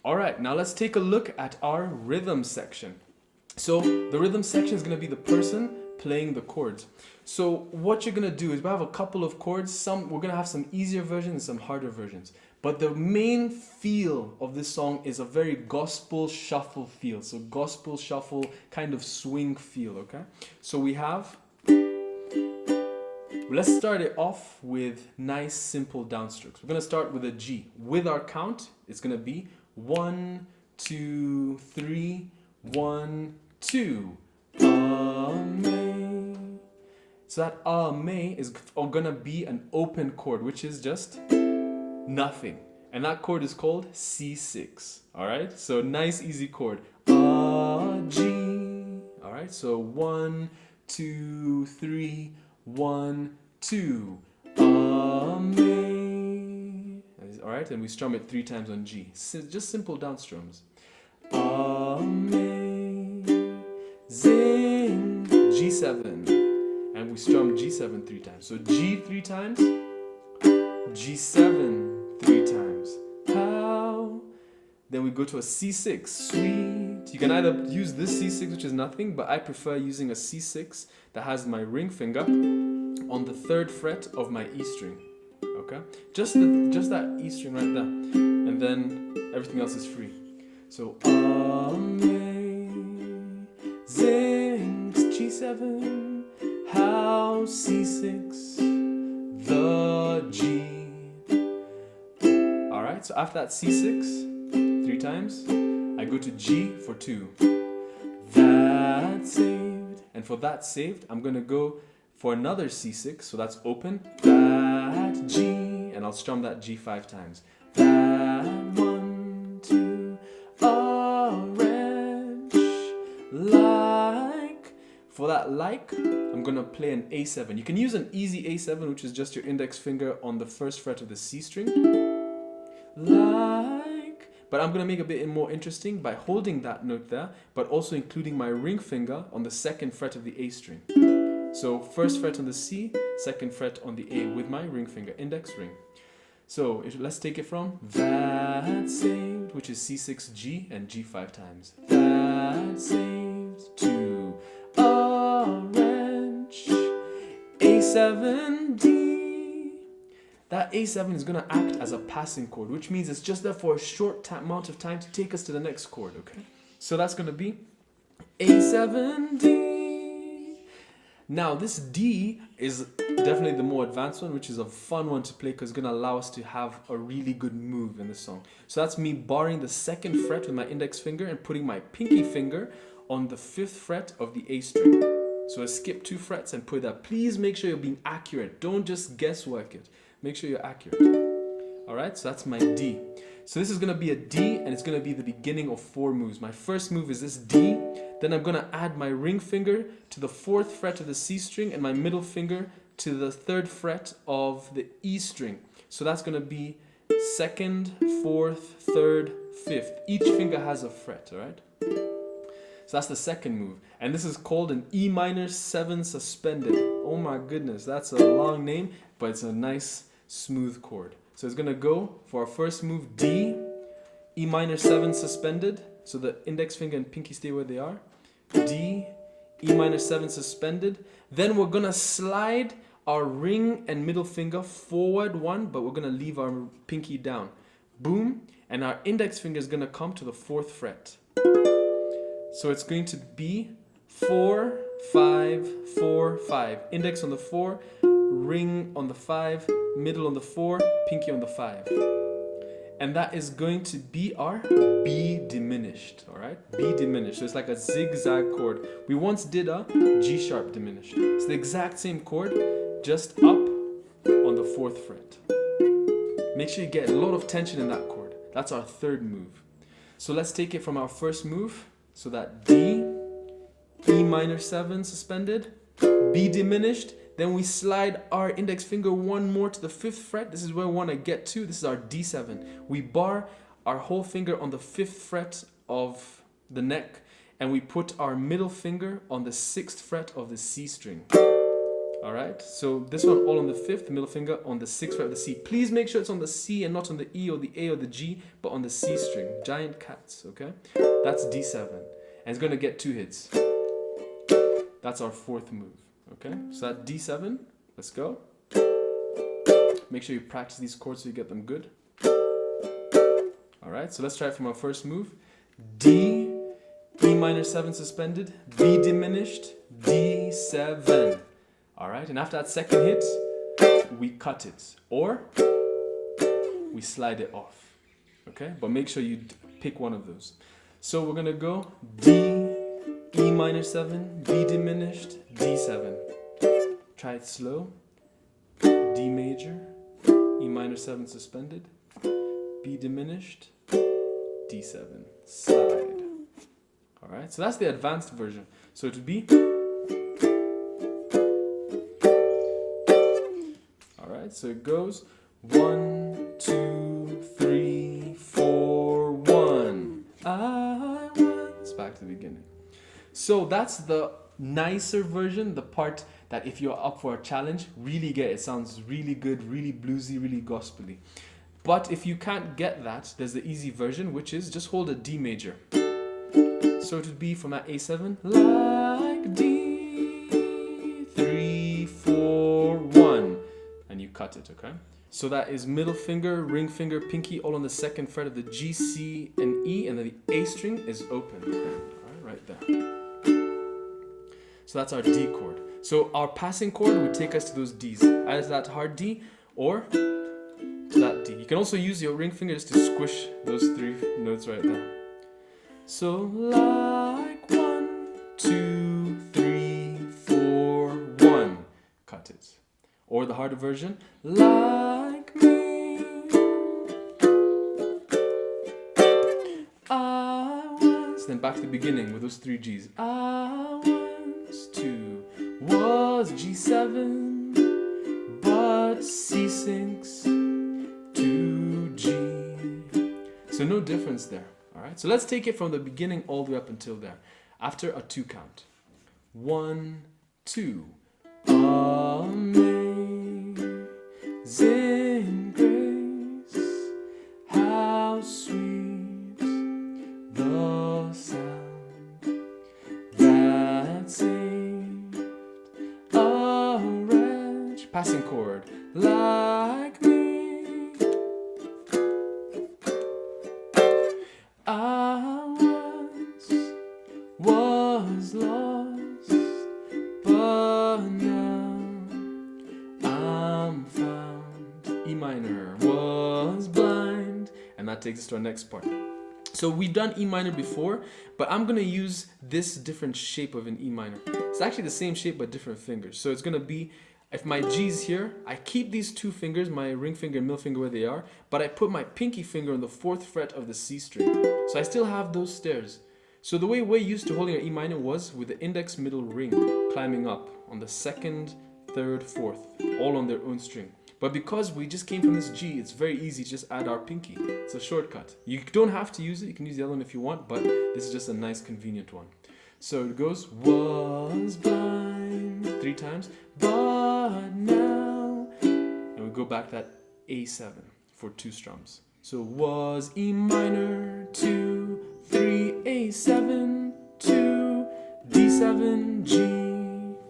All right, now let's take a look at our rhythm section. So the rhythm section is going to be the person playing the chords. So what you're going to do is we have a couple of chords. We're going to have some easier versions and some harder versions. But the main feel of this song is a very gospel shuffle feel. So gospel shuffle kind of swing feel, okay? So let's start it off with nice simple downstrokes. We're going to start with a G. With our count, it's going to be 1, 2, 3, 1, 2. Amen. So that Amen is going to be an open chord, which is just nothing. And that chord is called C6. Alright? So nice easy chord. A, G. Alright? So 1, 2, 3, 1, 2. Amen. Alright? And we strum it 3 times on G. Just simple down strums. Amen. Zing. G7. And we strum G7 3 times. So G 3 times. G7 3 times. How? Then we go to a C6. Sweet. You can either use this C6, which is nothing, but I prefer using a C6 that has my ring finger on the 3rd fret of my E string. Okay? Just that E string right there. And then everything else is free. So amazing G7, how C6, the G. Alright, so after that C6, 3 times, I go to G for 2. That saved. And for that saved, I'm going to go for another C6, so that's open. That G, and I'll strum that G 5 times. That 1, 2, orange, like. For that like, I'm going to play an A7. You can use an easy A7, which is just your index finger on the 1st fret of the C string. Like. But I'm going to make it a bit more interesting by holding that note there, but also including my ring finger on the 2nd fret of the A string. So 1st fret on the C, 2nd fret on the A with my ring finger, index ring. So let's take it from that saved, which is C6, G, and G 5 times. That saved to orange, A7, D. That A7 is going to act as a passing chord, which means it's just there for a short amount of time to take us to the next chord, okay? So that's going to be A7, D. Now this D is definitely the more advanced one, which is a fun one to play because it's going to allow us to have a really good move in the song. So that's me barring the 2nd fret with my index finger and putting my pinky finger on the 5th fret of the A string. So I skip 2 frets and put that. Please make sure you're being accurate. Don't just guesswork it. Make sure you're accurate. Alright, so that's my D. So this is going to be a D, and it's going to be the beginning of 4 moves. My first move is this D. Then I'm going to add my ring finger to the 4th fret of the C string and my middle finger to the 3rd fret of the E string. So that's going to be 2nd, 4th, 3rd, 5th. Each finger has a fret, alright? So that's the 2nd move. And this is called an E minor 7 suspended. Oh my goodness, that's a long name, but it's a nice smooth chord. So it's going to go for our first move, D, E minor 7 suspended. So the index finger and pinky stay where they are. D, E minor 7 suspended. Then we're going to slide our ring and middle finger forward 1, but we're going to leave our pinky down. Boom. And our index finger is going to come to the 4th fret. So it's going to be 4, 5, 4, 5. Index on the 4, ring on the 5, middle on the 4, pinky on the 5. And that is going to be our B diminished, alright? B diminished. So it's like a zigzag chord. We once did a G sharp diminished. It's the exact same chord, just up on the 4th fret. Make sure you get a lot of tension in that chord. That's our 3rd move. So let's take it from our first move. So that D, E minor 7 suspended, B diminished. Then we slide our index finger 1 more to the 5th fret. This is where we want to get to. This is our D7. We bar our whole finger on the 5th fret of the neck, and we put our middle finger on the 6th fret of the C string. All right, so this one all on the 5th, middle finger on the 6th fret of the C. Please make sure it's on the C and not on the E or the A or the G, but on the C string. Giant cats, okay? That's D7. And it's going to get 2 hits. That's our 4th move, okay? So that D7, let's go. Make sure you practice these chords so you get them good. All right, so let's try it from our first move. D, E minor 7 suspended, B diminished, D7. All right, and after that second hit, we cut it or we slide it off, okay? But make sure you pick one of those. So we're gonna go D, E minor 7, B diminished, D7. Try it slow. D major, E minor 7 suspended, B diminished, D7, slide. All right, so that's the advanced version. So it would be, all right, so it goes 1, 2, 3, 4, 1. I want. It's back to the beginning. So that's the nicer version, the part that if you're up for a challenge, really get. It sounds really good, really bluesy, really gospely. But if you can't get that, there's the easy version, which is just hold a D major. So it would be from that A7, like D, 3, 4, 1, and you cut it, okay? So that is middle finger, ring finger, pinky, all on the 2nd fret of the G, C, and E, and then the A string is open, all right, right there. So that's our D chord. So our passing chord would take us to those Ds, either that hard D or to that D. You can also use your ring finger just to squish those 3 notes right there. So like 1, 2, 3, 4, 1. Cut it. Or the harder version, like me. I once. Then back to the beginning with those 3 Gs. I once too was G7, but C sinks to G. So no difference there. All right, so let's take it from the beginning all the way up until there. After a 2 count. 1, 2. Amazing grace, how sweet the sound that saved a wretch. Passing chord like me. I once was lost, but now I'm found. E minor, was blind. And that takes us to our next part. So we've done E minor before, but I'm going to use this different shape of an E minor. It's actually the same shape but different fingers. So it's going to be, if my G's here, I keep these 2 fingers, my ring finger and middle finger where they are, but I put my pinky finger on the 4th fret of the C string. So I still have those stairs. So the way we're used to holding our E minor was with the index middle ring climbing up on the 2nd, 3rd, 4th, all on their own string. But because we just came from this G, it's very easy to just add our pinky. It's a shortcut. You don't have to use it, you can use the other one if you want, but this is just a nice convenient one. So it goes, was blind, 3 times, but now. And we go back to that A7 for 2 strums. So was E minor, 2, 3, A7, 2, D7, G.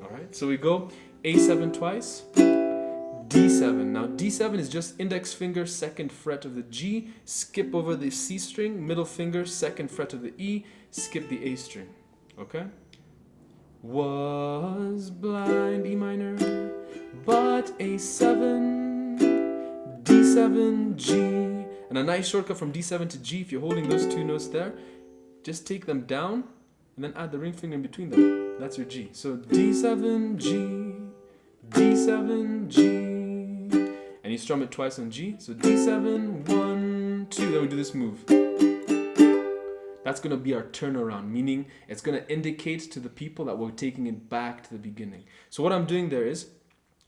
All right, so we go A7 twice, D7. Now D7 is just index finger, 2nd fret of the G, skip over the C string, middle finger, 2nd fret of the E, skip the A string. Okay? Was blind, E minor, but A7, D7, G. And a nice shortcut from D7 to G, if you're holding those 2 notes there, just take them down and then add the ring finger in between them. That's your G. So D7, G, D7, G. And you strum it twice on G. So D7, 1, 2. Then we do this move. That's going to be our turnaround, meaning it's going to indicate to the people that we're taking it back to the beginning. So what I'm doing there is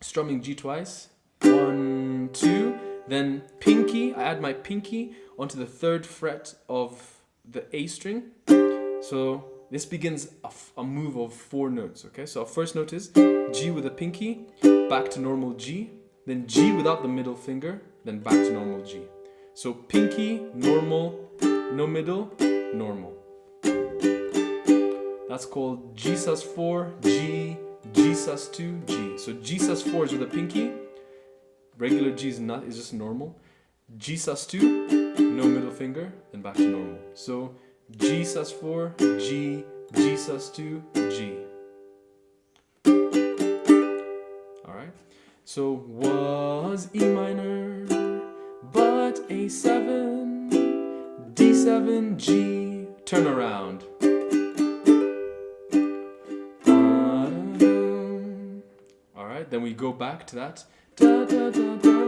strumming G twice, 1, 2, then pinky, I add my pinky onto the 3rd fret of the A string. So This begins a move of 4 notes, okay? So our first note is G with a pinky, back to normal G, then G without the middle finger, then back to normal G. So pinky, normal, no middle, normal. That's called G sus4, G, G sus2, G. So G sus4 is with a pinky, regular G is just normal. G sus2, no middle finger, then back to normal. So G sus4, G, G sus2, G. Alright, so was E minor, but A7, D7, G, turn around. Alright, then we go back to that. Da, da, da, da,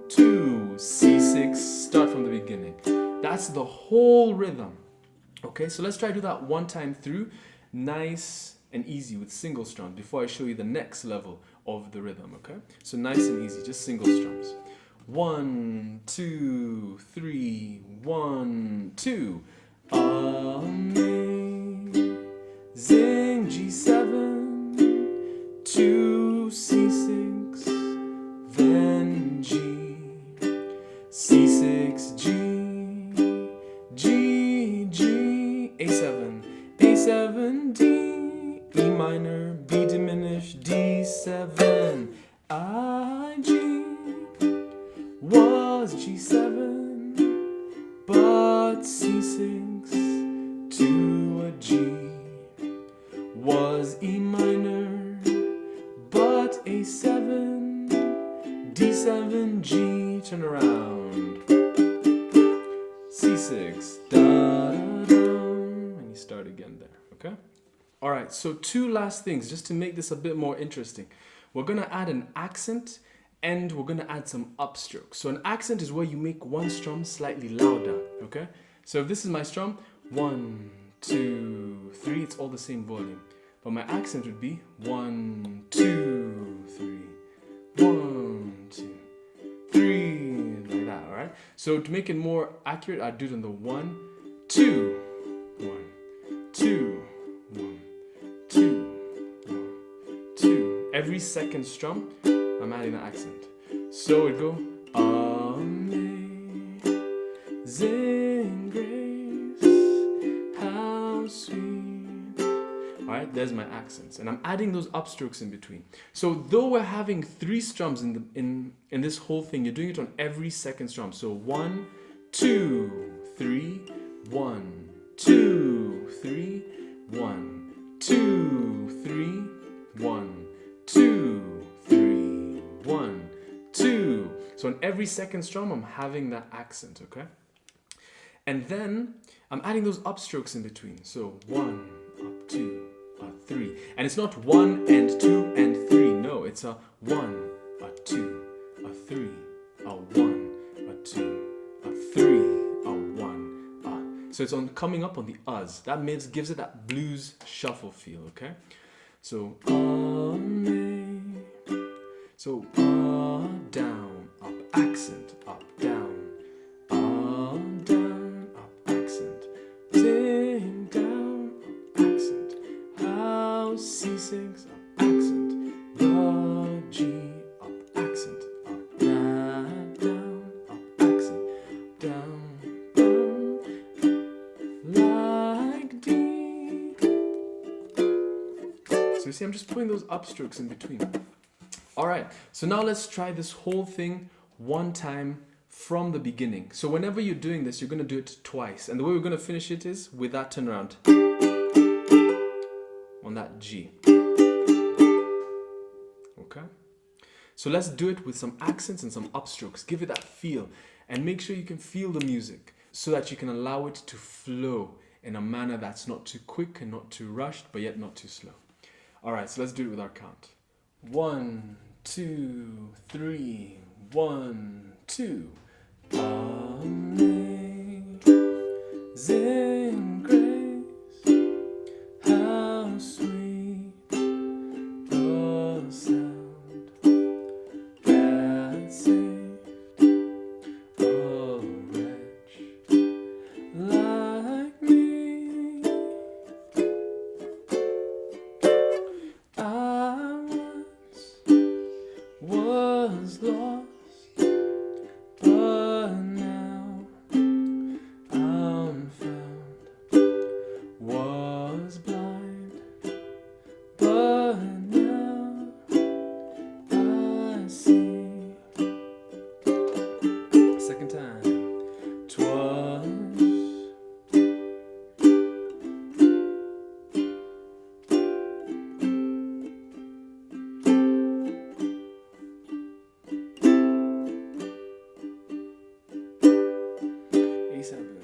to C6, start from the beginning. That's the whole rhythm. Okay, so let's try to do that one time through, nice and easy with single strums before I show you the next level of the rhythm, okay? So nice and easy, just single strums. 1, 2, 3, 1, 2. Amazing G7 to C6, then G, C6, G, G, G, A7, A7, D, E minor, B diminished, D7, I, G, was G7, but C6 to a G, was E minor, but A7, D7, G, turn around, C6, da, da, da, and you start again there, okay? Alright, so 2 last things, just to make this a bit more interesting. We're going to add an accent, and we're going to add some upstrokes. So an accent is where you make one strum slightly louder, okay? So if this is my strum, 1, 2, 3, it's all the same volume. But my accent would be 1, 2, 3, 1, 2, 3, like that, alright? So to make it more accurate, I'd do it on the 1, 2, 1, 2, 1, 2, 1, 2. Every second strum, I'm adding an accent. So it go amazing grace, how sweet. Alright, there's my accents. And I'm adding those upstrokes in between. So though we're having 3 strums in this whole thing, you're doing it on every second strum. So 1, 2, 3, 1, 2, 3, 1, 2, 3, 1, 2, 3, 1, 2. So on every second strum, I'm having that accent, okay? And then I'm adding those upstrokes in between. So 1, up, 2, up, 3. And it's not 1 and 2 and 3. No, it's a 1, a 2, a 3, a 1, a 2, a 3, a 1, a. So it's on coming up on the us. That gives it that blues shuffle feel, okay? So so down, up, accent, up, down, up, accent, ding, down, up, accent, house, C6, up, accent, the G, up, accent, up, down, up, accent, down, like D. So you see, I'm just putting those upstrokes in between. Alright, so now let's try this whole thing one time from the beginning. So whenever you're doing this, you're going to do it twice. And the way we're going to finish it is with that turnaround on that G. Okay? So let's do it with some accents and some upstrokes. Give it that feel. And make sure you can feel the music so that you can allow it to flow in a manner that's not too quick and not too rushed, but yet not too slow. Alright, so let's do it with our count. 1, 2, 3, 1, 2. Amazing grace, how sweet the sound that saved a wretch like me. second time. Twas A7.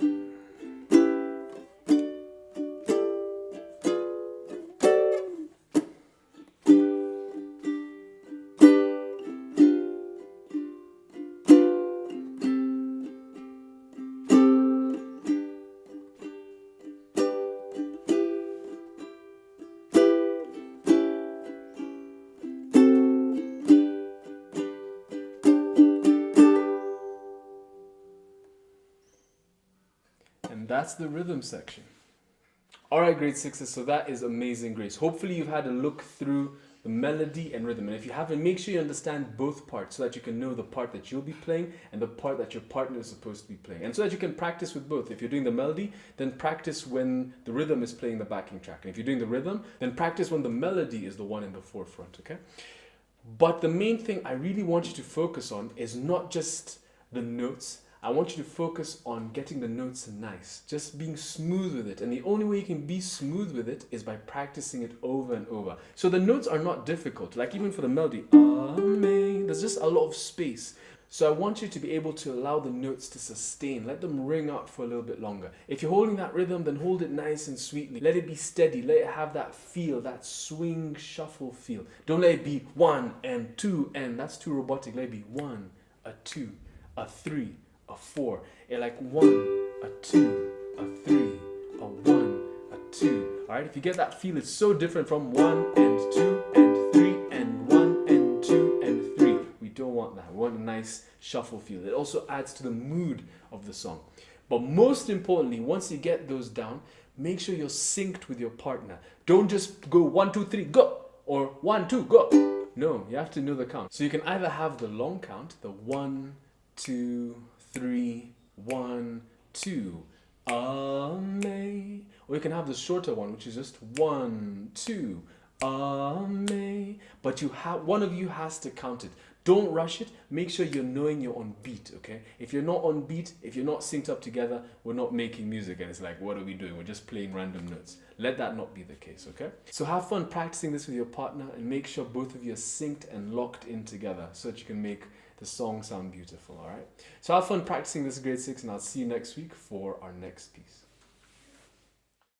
And that's the rhythm section. Alright, grade sixes, so that is Amazing Grace. Hopefully you've had a look through the melody and rhythm. And if you haven't, make sure you understand both parts so that you can know the part that you'll be playing and the part that your partner is supposed to be playing. And so that you can practice with both. If you're doing the melody, then practice when the rhythm is playing the backing track. And if you're doing the rhythm, then practice when the melody is the one in the forefront, okay? But the main thing I really want you to focus on is not just the notes. I want you to focus on getting the notes nice, just being smooth with it. And the only way you can be smooth with it is by practicing it over and over. So the notes are not difficult, like even for the melody, Amen, there's just a lot of space. So I want you to be able to allow the notes to sustain, let them ring out for a little bit longer. If you're holding that rhythm, then hold it nice and sweetly. Let it be steady, let it have that feel, that swing, shuffle feel. Don't let it be 1 and 2 and that's too robotic. Let it be 1, a 2, a 3, a 4, and like 1, a 2, a 3, a 1, a 2. Alright, if you get that feel, it's so different from 1 and 2 and 3 and 1 and 2 and 3. We don't want that. We want a nice shuffle feel. It also adds to the mood of the song. But most importantly, once you get those down, make sure you're synced with your partner. Don't just go 1, 2, 3, go, or 1, 2, go. No, you have to know the count. So you can either have the long count, the 1, 2, 3, 1, 2, Amen. Or you can have the shorter one, which is just 1, 2, Amen. But one of you has to count it. Don't rush it. Make sure you're knowing you're on beat, okay? If you're not on beat, if you're not synced up together, we're not making music and it's like, what are we doing? We're just playing random notes. Let that not be the case, okay? So have fun practicing this with your partner and make sure both of you are synced and locked in together so that you can make the song sound beautiful, alright? So have fun practicing this grade 6 and I'll see you next week for our next piece.